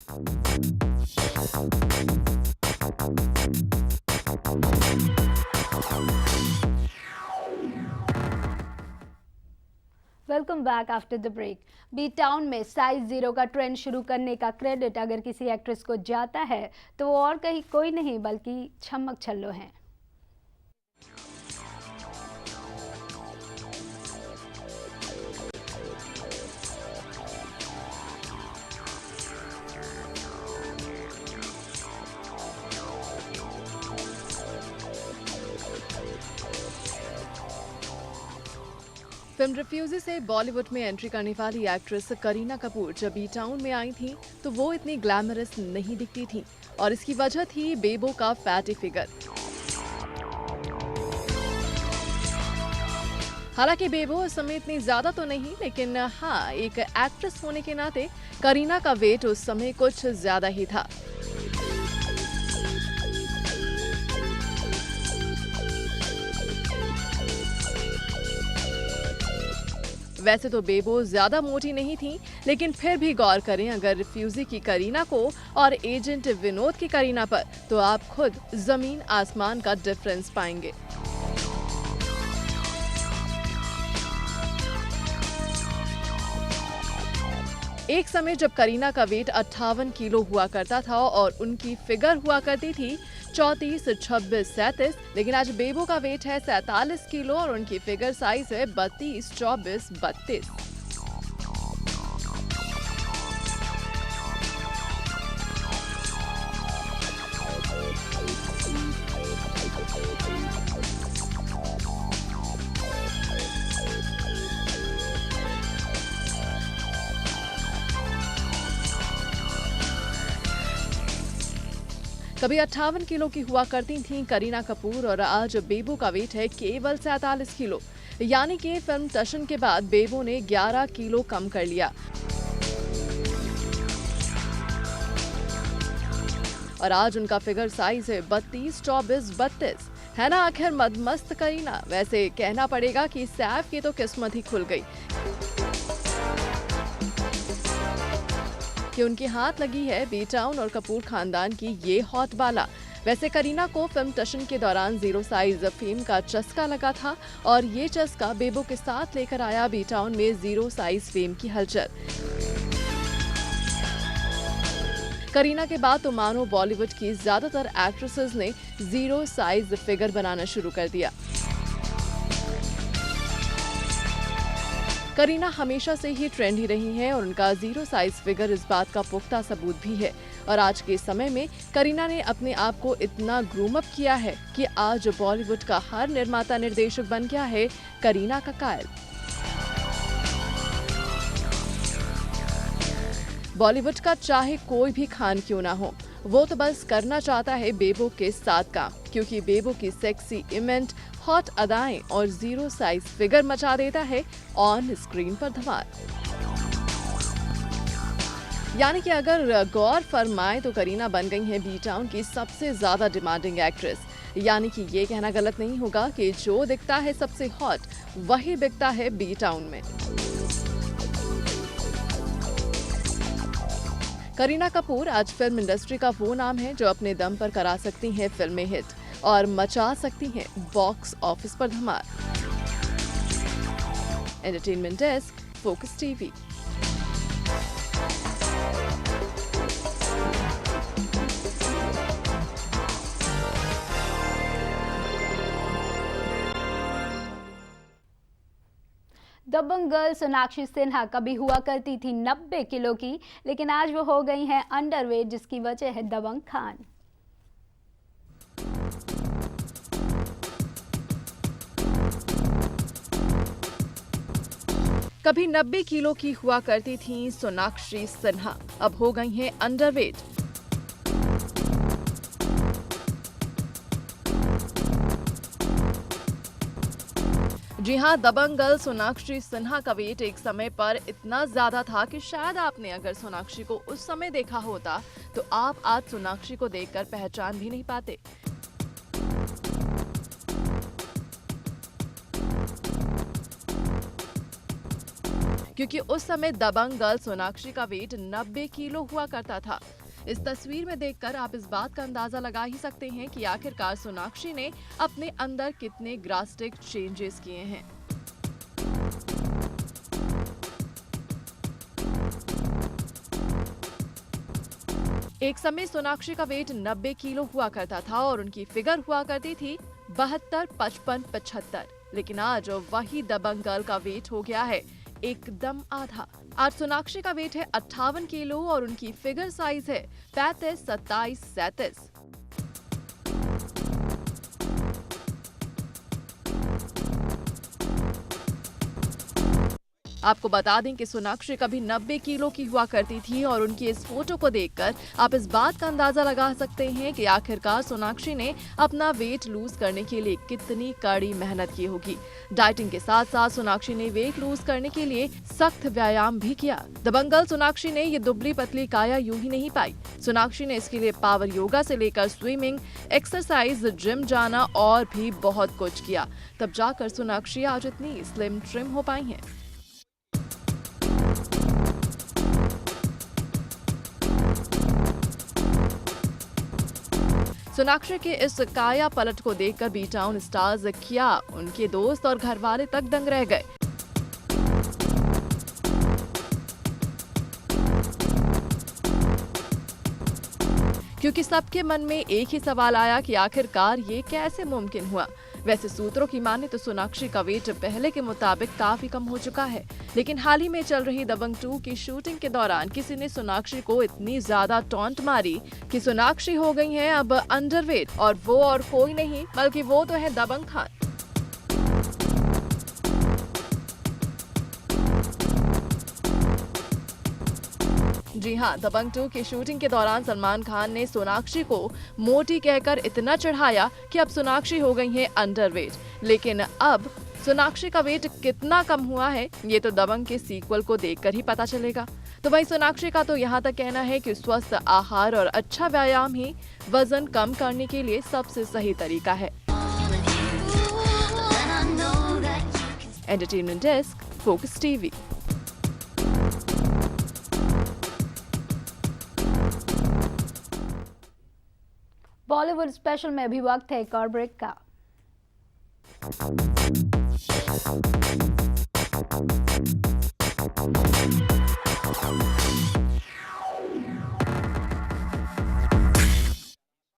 Welcome back after the break. B town में size zero का trend शुरू करने का क्रेडिट अगर किसी एक्ट्रेस को जाता है तो वो और कहीं कोई नहीं बल्कि छमक छल्लो हैं। फिल्म रिफ्यूजी से बॉलीवुड में एंट्री करने वाली एक्ट्रेस करीना कपूर जब बी टाउन में आई थी तो वो इतनी ग्लैमरस नहीं दिखती थी और इसकी वजह थी बेबो का फैटी फिगर। हालांकि बेबो उस समय इतनी ज्यादा तो नहीं, लेकिन हाँ, एक एक्ट्रेस होने के नाते करीना का वेट उस समय कुछ ज्यादा ही था। वैसे तो बेबो ज्यादा मोटी नहीं थी, लेकिन फिर भी गौर करें अगर रिफ्यूजी की करीना को और एजेंट विनोद की करीना पर, तो आप खुद जमीन आसमान का डिफरेंस पाएंगे। एक समय जब करीना का वेट 58 किलो हुआ करता था और उनकी फिगर हुआ करती थी 34, 26, 37, लेकिन आज बेबो का वेट है 47 किलो और उनकी फिगर साइज है 32, 24, 32। कभी 58 किलो की हुआ करती थीं करीना कपूर और आज बेबो का वेट है केवल 47 किलो। यानी कि फिल्म टशन के बाद बेबो ने 11 किलो कम कर लिया। और आज उनका फिगर साइज है 32, 24, 32। है ना आखिर मदमस्त करीना। वैसे कहना पड़ेगा कि सैफ की तो किस्मत ही खुल गई कि उनके हाथ लगी है बी टाउन और कपूर खानदान की ये हॉट बाला। वैसे करीना को फिल्म टशन के दौरान जीरो साइज फेम का चस्का लगा था और ये चस्का बेबो के साथ लेकर आया बी टाउन में जीरो साइज फेम की हलचल। करीना के बाद तो मानो बॉलीवुड की ज्यादातर एक्ट्रेसेस ने जीरो साइज फिगर बनाना शुरू कर दिया। करीना हमेशा से ही ट्रेंडी रही हैं और उनका जीरो साइज फिगर इस बात का पुख्ता सबूत भी है। और आज के समय में करीना ने अपने आप को इतना ग्रूम अप किया है कि आज बॉलीवुड का हर निर्माता निर्देशक बन गया है करीना का कायल। बॉलीवुड का चाहे कोई भी खान क्यों ना हो, वो तो बस करना चाहता है बेबो के साथ काम, क्योंकि बेबो की सेक्सी इमेंट, हॉट अदाएं और जीरो साइज फिगर मचा देता है ऑन स्क्रीन पर धमाल। यानी कि अगर गौर फरमाएं तो करीना बन गई हैं बी टाउन की सबसे ज्यादा डिमांडिंग एक्ट्रेस। यानी कि ये कहना गलत नहीं होगा कि जो दिखता है सबसे हॉट वही बिकता है बी टाउन में। करीना कपूर आज फिल्म इंडस्ट्री का वो नाम है जो अपने दम पर करा सकती हैं फिल्में हिट और मचा सकती हैं बॉक्स ऑफिस पर धमाल। Entertainment desk, focus TV. Dabangg girl Sonakshi Sinha कभी हुआ करती थी 90 किलो की, लेकिन आज वो हो गई हैं अंडरवेट, जिसकी वजह है दबंग खान। कभी 90 किलो की हुआ करती थी सोनाक्षी सिन्हा, अब हो गई हैं अंडरवेट। जी हाँ, दबंग गर्ल सोनाक्षी सिन्हा का वेट एक समय पर इतना ज्यादा था कि शायद आपने अगर सोनाक्षी को उस समय देखा होता तो आप आज सोनाक्षी को देखकर पहचान भी नहीं पाते। क्योंकि उस समय दबंग गर्ल सोनाक्षी का वेट 90 किलो हुआ करता था। इस तस्वीर में देखकर आप इस बात का अंदाजा लगा ही सकते हैं कि आखिरकार सोनाक्षी ने अपने अंदर कितने ड्रास्टिक चेंजेस किए हैं। एक समय सोनाक्षी का वेट 90 किलो हुआ करता था और उनकी फिगर हुआ करती थी 72, 55, 75। लेकिन आज वही दबंग गर्ल का वेट हो गया है एकदम आधा। आज सोनाक्षी का वेट है 58 किलो और उनकी फिगर साइज है 35, 27, 37। आपको बता दें कि सोनाक्षी कभी 90 किलो की हुआ करती थी और उनकी इस फोटो को देखकर आप इस बात का अंदाजा लगा सकते हैं कि आखिरकार सोनाक्षी ने अपना वेट लूज करने के लिए कितनी कड़ी मेहनत की होगी। डाइटिंग के साथ साथ सोनाक्षी ने वेट लूज करने के लिए सख्त व्यायाम भी किया। दबंग गर्ल सोनाक्षी ने ये दुबली पतली काया यूं ही नहीं पाई। सोनाक्षी ने इसके लिए पावर योगा से लेकर स्विमिंग, एक्सरसाइज, जिम जाना और भी बहुत कुछ किया। तब जाकर सोनाक्षी आज इतनी स्लिम ट्रिम हो पाई हैं। सोनाक्षी के इस काया पलट को देखकर बी टाउन स्टार्स क्या उनके दोस्त और घर वाले तक दंग रह गए। क्योंकि सबके मन में एक ही सवाल आया कि आखिरकार ये कैसे मुमकिन हुआ। वैसे सूत्रों की माने तो सोनाक्षी का वेट पहले के मुताबिक काफी कम हो चुका है, लेकिन हाल ही में चल रही दबंग 2 की शूटिंग के दौरान किसी ने सोनाक्षी को इतनी ज्यादा टॉन्ट मारी कि सोनाक्षी हो गई हैं अब अंडरवेट, और वो और कोई नहीं बल्कि वो तो है दबंग खान। जी हाँ, दबंग 2 की शूटिंग के दौरान सलमान खान ने सोनाक्षी को मोटी कहकर इतना चढ़ाया कि अब सोनाक्षी हो गई है अंडरवेट। लेकिन अब सोनाक्षी का वेट कितना कम हुआ है ये तो दबंग के सीक्वल को देखकर ही पता चलेगा। तो वहीं सोनाक्षी का तो यहाँ तक कहना है कि स्वस्थ आहार और अच्छा व्यायाम ही वजन कम करने के लिए सबसे सही तरीका है। Entertainment desk, focus TV. Bollywood special में अभी वक्त है एक और ब्रेक का।